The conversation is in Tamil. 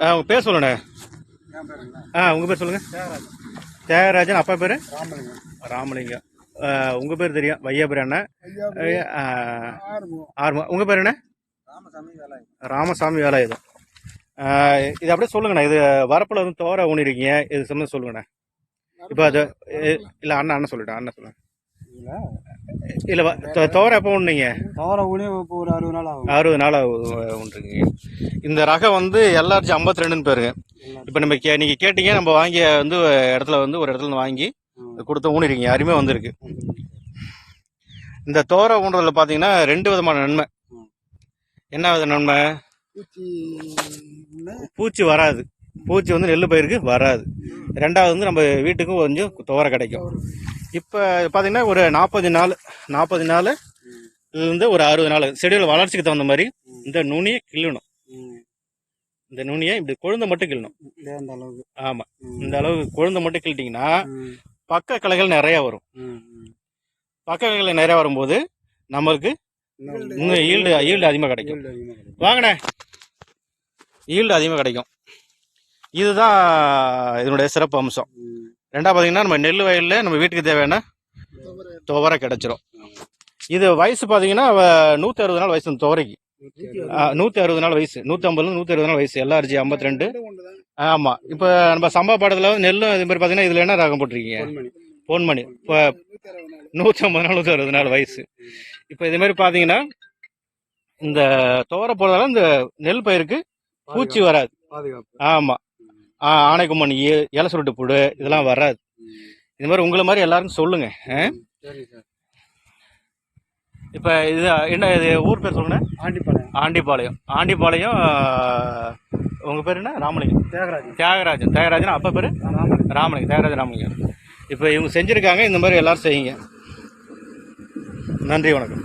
உங்கள் பேர் சொல்லுண்ணே. உங்கள் பேர் சொல்லுங்கள். தியாகராஜன். அப்பா பேர் ராமலிங்கம். உங்கள் பேர் தெரியும், வையாபுரி அண்ணன். ஆறுமுகம். உங்கள் பேர் என்ன? ராமசாமி வேலாயுதம். இது அப்படியே சொல்லுங்கண்ணா. இது வரப்பில் வந்து தோரை ஊனிருக்கீங்க, இது சம்மந்தம் சொல்லுங்கண்ணா. இப்போ அது இல்லை அண்ணன் சொல்லிட்டேன். அண்ணன் சொல்லுங்க. இல்லை தோரை எப்போ ஊனிங்க? தோரை ஊனி இப்போ ஒரு 60 நாள் ஆகும். 60 நாள் ஊன்றிருக்கீங்க. இந்த ரகம் வந்து LRG 52ன்னு பேருங்க. இப்போ நம்ம நீங்கள் கேட்டீங்க, நம்ம வாங்கிய வந்து இடத்துல வந்து ஒரு இடத்துல வாங்கி கொடுத்து ஊனிருக்கீங்க, அருமையாக வந்திருக்கு. இந்த தோரை ஊன்றதுல பார்த்தீங்கன்னா 2 விதமான நன்மை. என்ன வித நன்மை? பூச்சி வராது. பூச்சி வந்து நெல் பயிருக்கு வராது. ரெண்டாவது வந்து நம்ம வீட்டுக்கும் கொஞ்சம் துவரை கிடைக்கும். இப்போ பார்த்தீங்கன்னா ஒரு 40 நாள்லேருந்து ஒரு 60 நாள் செடியோட வளர்ச்சிக்கு தகுந்த மாதிரி இந்த நுனியை கிள்ளணும். இந்த நுனியை இப்படி கொழுந்த மட்டும் கிள்ளணும். ஆமாம், இந்த அளவுக்கு கொழுந்த மட்டும் கிள்ளிட்டிங்கன்னா பக்க கிளைகள் நிறையா வரும். பக்க கிளைகள் நிறையா வரும்போது நம்மளுக்கு இன்னும் ஈல்டு அதிகமாக கிடைக்கும். வாங்கண்ணே, ஈல்டு அதிகமாக கிடைக்கும். இதுதான் இதனுடைய சிறப்பு அம்சம். ரெண்டாவது பார்த்தீங்கன்னா நம்ம நெல் வயலில் நம்ம வீட்டுக்கு தேவையான துவரை கிடைச்சிரும். இது வயசு பார்த்தீங்கன்னா 160 நாள் வயசு. துவரைக்கு 160 நாள் வயசு, 150 160 நாள் வயசு. LRG 52. ஆமாம். இப்போ நம்ம சம்பா பாடத்தில் நெல்லும் இது மாதிரி பார்த்தீங்கன்னா இதில் என்ன ரகம் போட்டிருக்கீங்க? பொன்மணி. இப்போ 150 நாள் 160 நாள் வயசு. இப்போ இது மாதிரி பார்த்தீங்கன்னா இந்த துவரை போடுறதால இந்த நெல் பயிருக்கு பூச்சி வராது. ஆமாம், ஆனைக்கும்மன், இலை சுருட்டு புழு இதெல்லாம் வராது. இது மாதிரி உங்களை மாதிரி எல்லாருக்கும் சொல்லுங்க. இப்போ இது என்ன, இது ஊர் பேர் சொல்லுங்க. ஆண்டிப்பாளையம். உங்கள் பேர் என்ன? ராமலிங்கம். தியாகராஜன். அப்பா பேர் ராமலிங்கம். இப்போ இவங்க செஞ்சுருக்காங்க, இந்த மாதிரி எல்லாரும் செய்யுங்க. நன்றி, வணக்கம்.